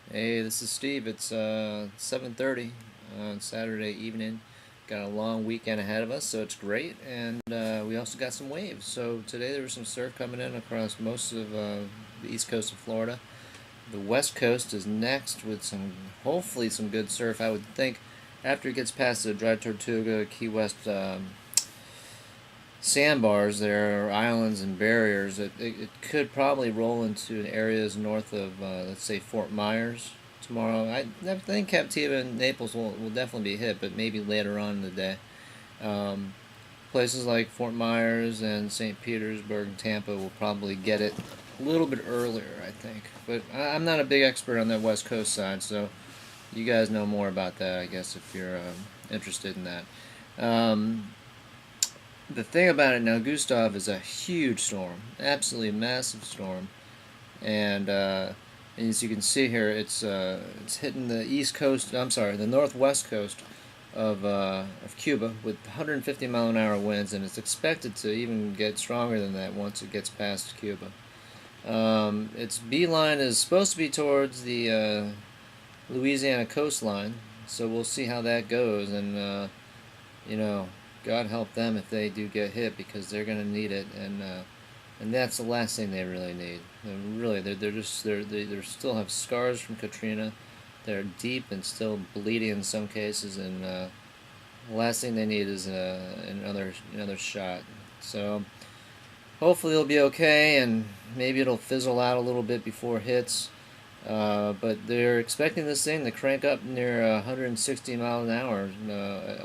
Hey, this is Steve. It's 7:30 on Saturday evening. Got a long weekend ahead of us, so it's great. And we also got some waves. So today there was some surf coming in across most of the east coast of Florida. The west coast is next with hopefully some good surf. I would think after it gets past the Dry Tortuga, Key West sandbars there, or islands and barriers, it could probably roll into areas north of, let's say, Fort Myers tomorrow. I think Captiva and Naples will definitely be hit, but maybe later on in the day. Um, Places like Fort Myers and St. Petersburg and Tampa will probably get it a little bit earlier, I think. But I'm not a big expert on that West Coast side, so you guys know more about that, I guess, if you're interested in that. Um, the thing about it now, Gustav is a huge storm, absolutely massive storm, and as you can see here, it's hitting the east coast. I'm sorry, the northwest coast of Cuba with 150-mile-an-hour winds, and it's expected to even get stronger than that once it gets past Cuba. Its beeline is supposed to be towards the Louisiana coastline, so we'll see how that goes, and you know, God help them if they do get hit because they're going to need it, and that's the last thing they really need. Really, they still have scars from Katrina. They're deep and still bleeding in some cases, and the last thing they need is another shot. So hopefully it'll be okay, and maybe it'll fizzle out a little bit before it hits. But they're expecting this thing to crank up near 160 miles an hour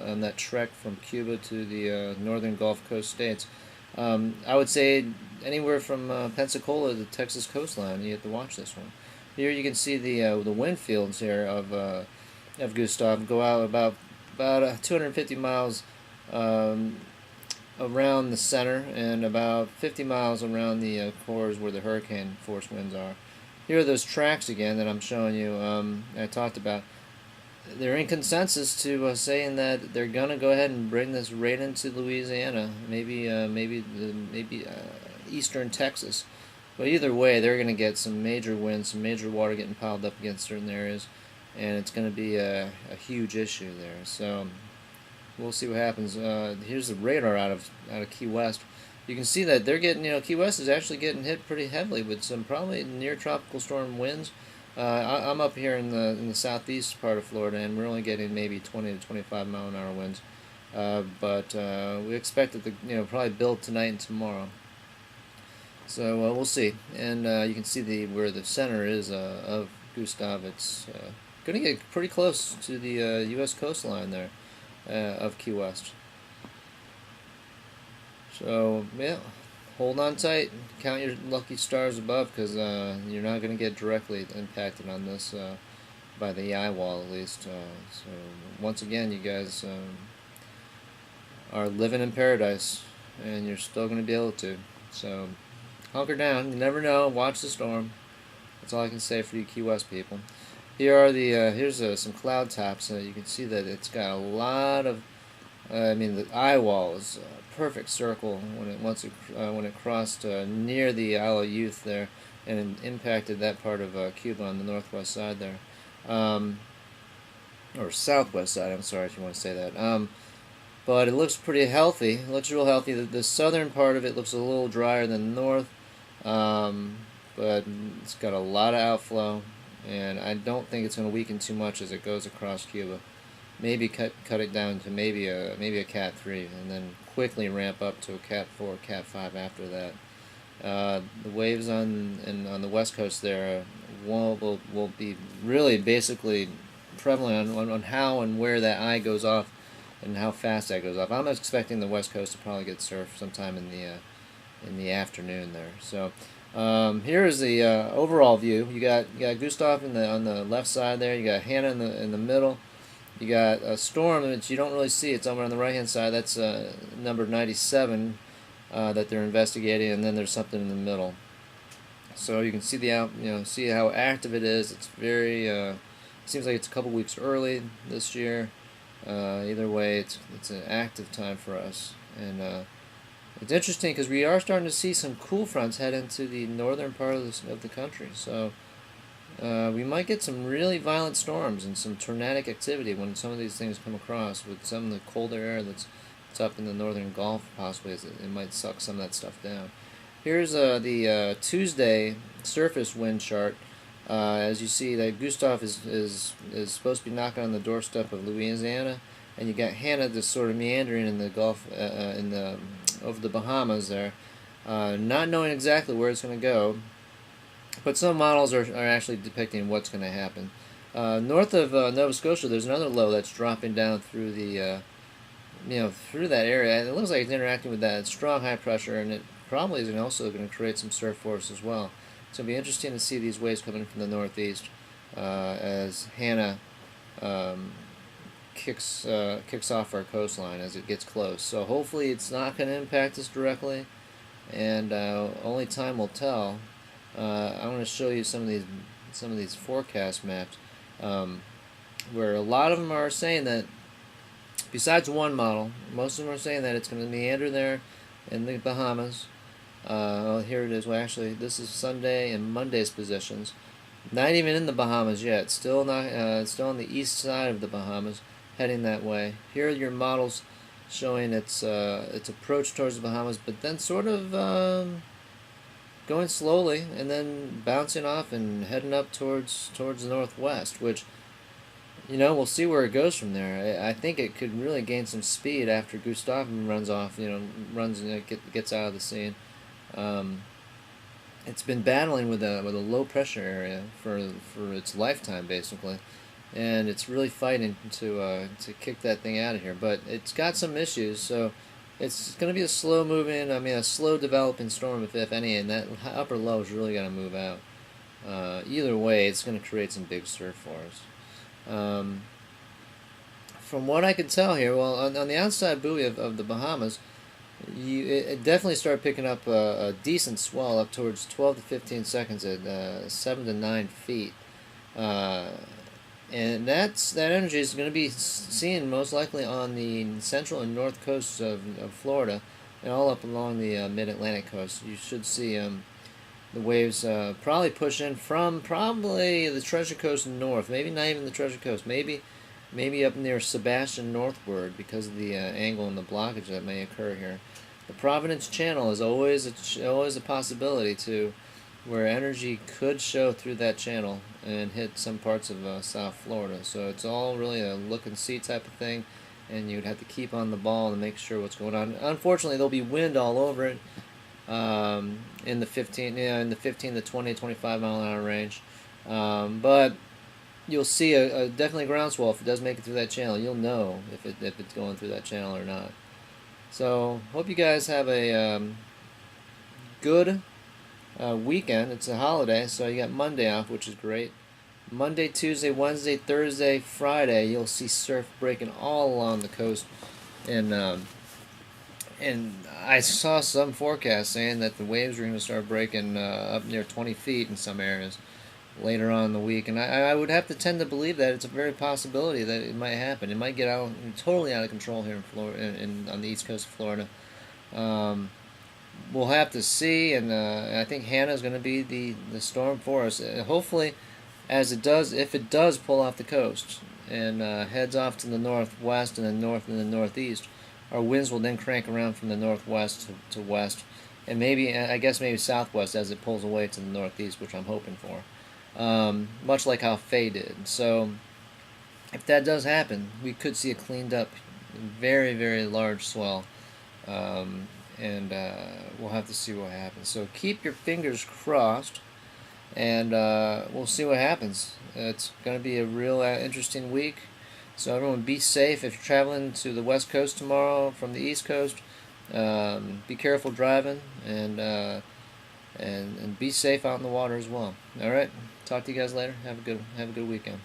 on that trek from Cuba to the northern Gulf Coast states. I would say anywhere from Pensacola to the Texas coastline, you have to watch this one. Here you can see the wind fields here of Gustav go out about 250 miles um, around the center and about 50 miles around the cores where the hurricane force winds are. Here are those tracks again that I'm showing you. I talked about. They're in consensus to saying that they're gonna go ahead and bring this right into Louisiana, maybe eastern Texas. But either way, they're gonna get some major winds, some major water getting piled up against certain areas, and it's gonna be a huge issue there. So we'll see what happens. Here's the radar out of Key West. You can see that they're getting, Key West is actually getting hit pretty heavily with some probably near tropical storm winds. I'm up here in the southeast part of Florida, and we're only getting maybe 20 to 25-mile-an-hour winds. But we expect it to, probably build tonight and tomorrow. So we'll see. And you can see where the center is of Gustav. It's going to get pretty close to the U.S. coastline there of Key West. So yeah, hold on tight. Count your lucky stars above, because you're not going to get directly impacted on this by the eye wall, at least. So once again, you guys are living in paradise, and you're still going to be able to. So hunker down. You never know. Watch the storm. That's all I can say for you Key West people. Here are here's some cloud tops. You can see that it's got a lot of. I mean, the eye wall is a perfect circle when it crossed near the Isle of Youth there, and it impacted that part of Cuba on the northwest side there, or southwest side. I'm sorry if you want to say that. But it looks pretty healthy. It looks real healthy. The southern part of it looks a little drier than the north, but it's got a lot of outflow, and I don't think it's going to weaken too much as it goes across Cuba. Maybe cut it down to maybe a Cat 3, and then quickly ramp up to a Cat 4, Cat 5 after that. The waves on the west coast there will be really basically prevalent on how and where that eye goes off and how fast that goes off. I'm expecting the west coast to probably get surfed sometime in the afternoon there. So here is the overall view. You got Gustav on the left side there. You got Hanna in the middle. You got a storm that you don't really see. It's over on the right-hand side. That's number 97 that they're investigating, and then there's something in the middle. So you can see see how active it is. It's very seems like it's a couple weeks early this year. Either way, it's an active time for us, and it's interesting because we are starting to see some cool fronts head into the northern part of the country. So we might get some really violent storms and some tornadic activity when some of these things come across with some of the colder air that's up in the northern Gulf. Possibly, it might suck some of that stuff down. Here's the Tuesday surface wind chart. As you see, that Gustav is supposed to be knocking on the doorstep of Louisiana, and you got Hanna just sort of meandering in the Gulf, in the over the Bahamas there, not knowing exactly where it's going to go. But some models are actually depicting what's going to happen. North of Nova Scotia, there's another low that's dropping down through the through that area. And it looks like it's interacting with that strong high pressure, and it probably is also going to create some surf for us as well. So it'll be interesting to see these waves coming from the northeast as Hanna kicks off our coastline as it gets close. So hopefully it's not going to impact us directly, and only time will tell. I want to show you some of these forecast maps, where a lot of them are saying that, besides one model, most of them are saying that it's going to meander there in the Bahamas. Here it is. Well, actually, this is Sunday and Monday's positions. Not even in the Bahamas yet. Still not. Still on the east side of the Bahamas, heading that way. Here are your models showing its approach towards the Bahamas, but then sort of going slowly and then bouncing off and heading up towards the northwest, which, we'll see where it goes from there. I think it could really gain some speed after Gustav runs off, runs and gets out of the scene. It's been battling with a low pressure area for its lifetime, basically, and it's really fighting to kick that thing out of here. But it's got some issues, so it's going to be a slow moving, a slow developing storm, if any, and that upper low is really going to move out. Either way, it's going to create some big surf for us. From what I can tell here, well, on the outside buoy of the Bahamas, it definitely started picking up a decent swell up towards 12 to 15 seconds at 7 to 9 feet. And that energy is going to be seen most likely on the central and north coasts of Florida, and all up along the mid-Atlantic coast. You should see the waves probably push in from probably the Treasure Coast north, maybe not even the Treasure Coast, maybe up near Sebastian northward because of the angle and the blockage that may occur here. The Providence Channel is always a possibility to where energy could show through that channel and hit some parts of South Florida. So it's all really a look and see type of thing, and you'd have to keep on the ball and make sure what's going on. Unfortunately, there'll be wind all over it in the 15 to 20, 25 mile an hour range, but you'll see a definitely groundswell if it does make it through that channel. You'll know if it's going through that channel or not. So hope you guys have a good weekend. It's a holiday, so you got Monday off, which is great. Monday, Tuesday, Wednesday, Thursday, Friday, you'll see surf breaking all along the coast, and I saw some forecasts saying that the waves are going to start breaking up near 20 feet in some areas later on in the week, and I would have to tend to believe that it's a very possibility that it might happen. It might get totally out of control here in Florida, on the east coast of Florida. We'll have to see, and I think Hanna is going to be the storm for us. Hopefully, if it does pull off the coast and heads off to the northwest and the north and the northeast, our winds will then crank around from the northwest to west, and maybe southwest as it pulls away to the northeast, which I'm hoping for. Much like how Faye did. So, if that does happen, we could see a cleaned up, very, very large swell. And we'll have to see what happens. So keep your fingers crossed, and we'll see what happens. It's going to be a real interesting week. So everyone, be safe if you're traveling to the West Coast tomorrow from the East Coast. Be careful driving, and be safe out in the water as well. All right, talk to you guys later. Have a good weekend.